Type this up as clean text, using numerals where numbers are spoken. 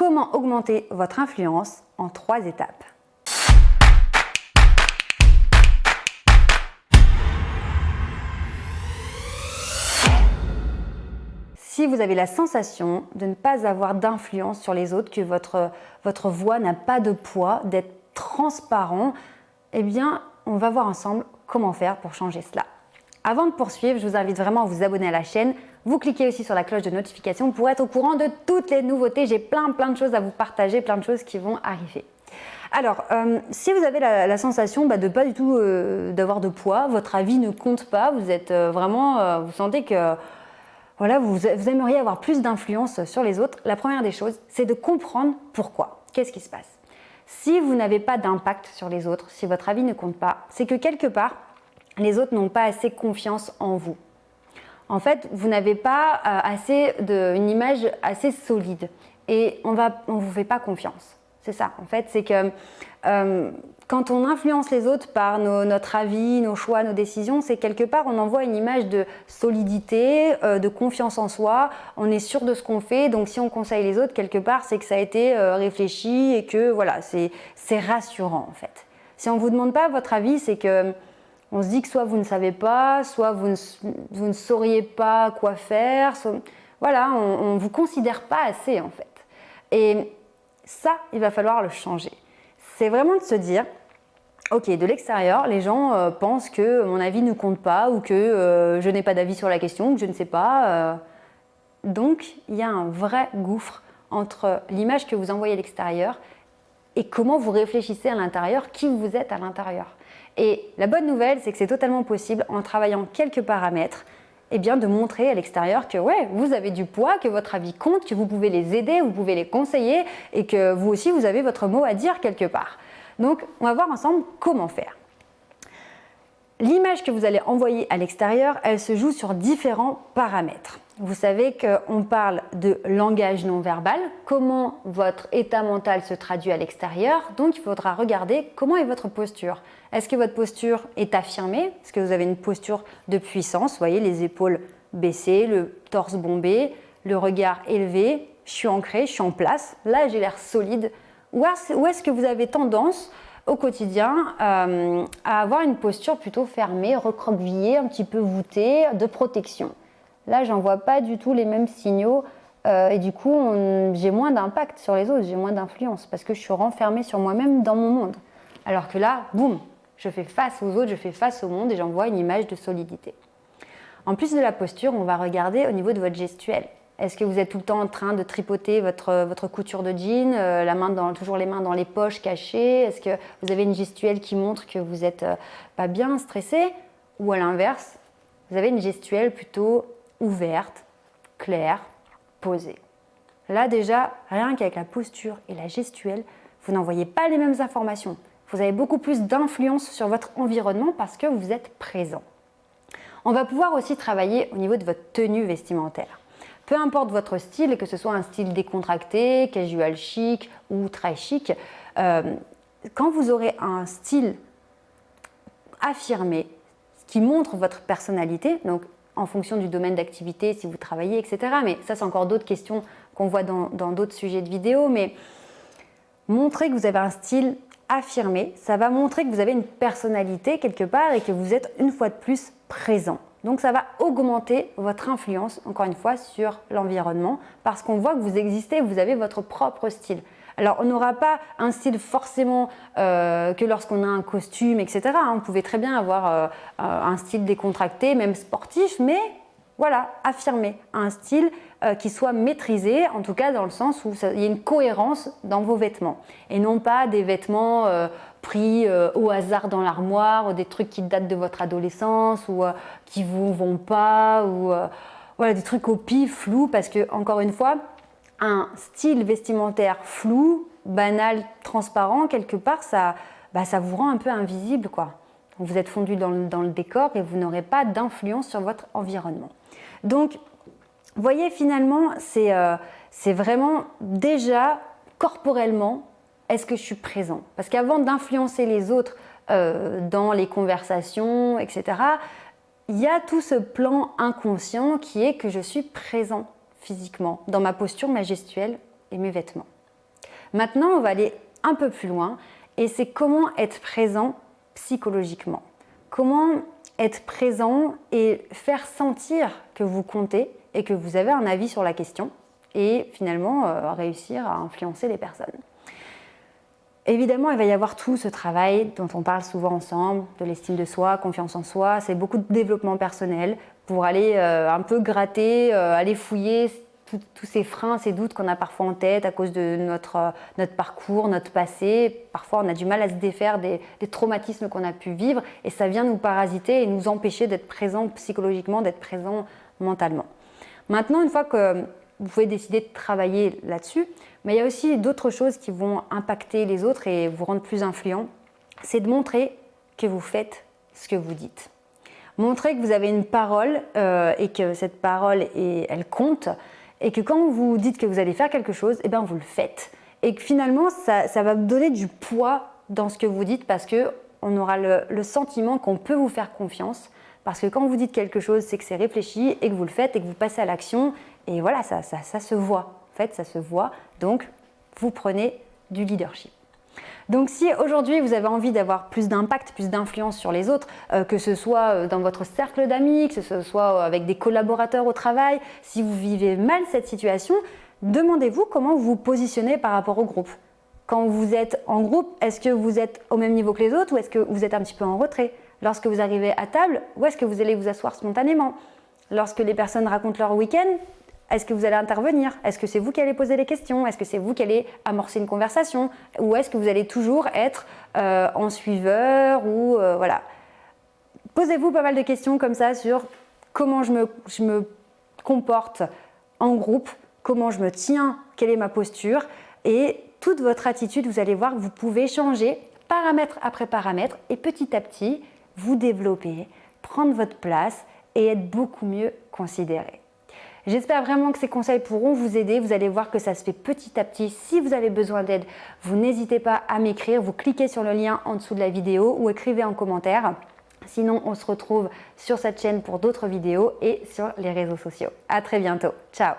comment augmenter votre influence en 3 étapes. Si vous avez la sensation de ne pas avoir d'influence sur les autres, que votre voix n'a pas de poids, d'être transparent, eh bien, on va voir ensemble comment faire pour changer cela. Avant de poursuivre, je vous invite vraiment à vous abonner à la chaîne. Vous cliquez aussi sur la cloche de notification pour être au courant de toutes les nouveautés. J'ai plein de choses à vous partager, plein de choses qui vont arriver. Alors, si vous avez la sensation de pas du tout d'avoir de poids, votre avis ne compte pas, vous êtes vous sentez que voilà, vous aimeriez avoir plus d'influence sur les autres, la première des choses, c'est de comprendre pourquoi. Qu'est-ce qui se passe? Si vous n'avez pas d'impact sur les autres, si votre avis ne compte pas, c'est que quelque part, les autres n'ont pas assez confiance en vous. En fait, vous n'avez pas une image assez solide et on vous fait pas confiance. C'est ça, en fait, c'est que quand on influence les autres par notre avis, nos choix, nos décisions, c'est quelque part, on envoie une image de solidité, de confiance en soi, on est sûr de ce qu'on fait, donc si on conseille les autres, quelque part, c'est que ça a été réfléchi et que voilà, c'est rassurant en fait. Si on ne vous demande pas votre avis, c'est que on se dit que soit vous ne savez pas, soit vous ne sauriez pas quoi faire, voilà, on ne vous considère pas assez en fait. Et ça, il va falloir le changer. C'est vraiment de se dire, ok, de l'extérieur, les gens pensent que mon avis ne compte pas ou que je n'ai pas d'avis sur la question, que je ne sais pas. Donc, il y a un vrai gouffre entre l'image que vous envoyez à l'extérieur et comment vous réfléchissez à l'intérieur, qui vous êtes à l'intérieur. Et la bonne nouvelle, c'est que c'est totalement possible, en travaillant quelques paramètres, eh bien, de montrer à l'extérieur que ouais, vous avez du poids, que votre avis compte, que vous pouvez les aider, vous pouvez les conseiller et que vous aussi, vous avez votre mot à dire quelque part. Donc, on va voir ensemble comment faire. L'image que vous allez envoyer à l'extérieur, elle se joue sur différents paramètres. Vous savez qu'on parle de langage non verbal, comment votre état mental se traduit à l'extérieur. Donc, il faudra regarder comment est votre posture. Est-ce que votre posture est affirmée? Est-ce que vous avez une posture de puissance? Vous voyez, les épaules baissées, le torse bombé, le regard élevé. Je suis ancrée, je suis en place. Là, j'ai l'air solide. Ou est-ce que vous avez tendance au quotidien à avoir une posture plutôt fermée, recroquevillée, un petit peu voûtée, de protection? Là, j'en vois pas du tout les mêmes signaux et du coup, j'ai moins d'impact sur les autres, j'ai moins d'influence parce que je suis renfermée sur moi-même dans mon monde. Alors que là, boum, je fais face aux autres, je fais face au monde et j'envoie une image de solidité. En plus de la posture, on va regarder au niveau de votre gestuelle. Est-ce que vous êtes tout le temps en train de tripoter votre couture de jean, toujours les mains dans les poches cachées? Est-ce que vous avez une gestuelle qui montre que vous n'êtes pas bien stressé? Ou à l'inverse, vous avez une gestuelle plutôt ouverte, claire, posée. Là déjà, rien qu'avec la posture et la gestuelle, vous n'envoyez pas les mêmes informations. Vous avez beaucoup plus d'influence sur votre environnement parce que vous êtes présent. On va pouvoir aussi travailler au niveau de votre tenue vestimentaire. Peu importe votre style, que ce soit un style décontracté, casual chic ou très chic, quand vous aurez un style affirmé qui montre votre personnalité, donc en fonction du domaine d'activité, si vous travaillez, etc. Mais ça, c'est encore d'autres questions qu'on voit dans d'autres sujets de vidéo. Mais montrer que vous avez un style affirmé, ça va montrer que vous avez une personnalité quelque part et que vous êtes une fois de plus présent. Donc ça va augmenter votre influence, encore une fois, sur l'environnement parce qu'on voit que vous existez, vous avez votre propre style. Alors on n'aura pas un style forcément que lorsqu'on a un costume, etc. Vous pouvez très bien avoir un style décontracté, même sportif, mais voilà, affirmé. Un style qui soit maîtrisé, en tout cas dans le sens où il y a une cohérence dans vos vêtements. Et non pas des vêtements pris au hasard dans l'armoire, ou des trucs qui datent de votre adolescence, ou qui ne vous vont pas, ou voilà, des trucs au pif, flous, parce que, encore une fois, un style vestimentaire flou, banal, transparent, quelque part, ça vous rend un peu invisible, quoi. Vous êtes fondu dans le décor et vous n'aurez pas d'influence sur votre environnement. Donc, vous voyez, finalement, c'est vraiment déjà corporellement, est-ce que je suis présent? Parce qu'avant d'influencer les autres dans les conversations, etc., il y a tout ce plan inconscient qui est que je suis présent physiquement, dans ma posture, ma gestuelle et mes vêtements. Maintenant, on va aller un peu plus loin et c'est comment être présent psychologiquement. Comment être présent et faire sentir que vous comptez et que vous avez un avis sur la question et finalement réussir à influencer les personnes. Évidemment, il va y avoir tout ce travail dont on parle souvent ensemble, de l'estime de soi, confiance en soi, c'est beaucoup de développement personnel pour aller un peu gratter, aller fouiller tous ces freins, ces doutes qu'on a parfois en tête à cause de notre parcours, notre passé. Parfois, on a du mal à se défaire des traumatismes qu'on a pu vivre et ça vient nous parasiter et nous empêcher d'être présent psychologiquement, d'être présent mentalement. Maintenant, une fois que vous pouvez décider de travailler là-dessus, mais il y a aussi d'autres choses qui vont impacter les autres et vous rendre plus influent. C'est de montrer que vous faites ce que vous dites. Montrer que vous avez une parole et que cette parole, elle compte et que quand vous dites que vous allez faire quelque chose, eh bien vous le faites. Et que finalement, ça va vous donner du poids dans ce que vous dites parce qu'on aura le sentiment qu'on peut vous faire confiance. Parce que quand vous dites quelque chose, c'est que c'est réfléchi et que vous le faites et que vous passez à l'action. Et voilà, ça se voit. En fait, ça se voit. Donc, vous prenez du leadership. Donc, si aujourd'hui, vous avez envie d'avoir plus d'impact, plus d'influence sur les autres, que ce soit dans votre cercle d'amis, que ce soit avec des collaborateurs au travail, si vous vivez mal cette situation, demandez-vous comment vous vous positionnez par rapport au groupe. Quand vous êtes en groupe, est-ce que vous êtes au même niveau que les autres ou est-ce que vous êtes un petit peu en retrait? Lorsque vous arrivez à table, où est-ce que vous allez vous asseoir spontanément? Lorsque les personnes racontent leur week-end, est-ce que vous allez intervenir? Est-ce que c'est vous qui allez poser les questions? Est-ce que c'est vous qui allez amorcer une conversation? Ou est-ce que vous allez toujours être en suiveur ou voilà. Posez-vous pas mal de questions comme ça sur comment je me comporte en groupe, comment je me tiens, quelle est ma posture et toute votre attitude, vous allez voir que vous pouvez changer paramètre après paramètre et petit à petit, vous développer, prendre votre place et être beaucoup mieux considéré. J'espère vraiment que ces conseils pourront vous aider. Vous allez voir que ça se fait petit à petit. Si vous avez besoin d'aide, vous n'hésitez pas à m'écrire. Vous cliquez sur le lien en dessous de la vidéo ou écrivez en commentaire. Sinon, on se retrouve sur cette chaîne pour d'autres vidéos et sur les réseaux sociaux. À très bientôt. Ciao!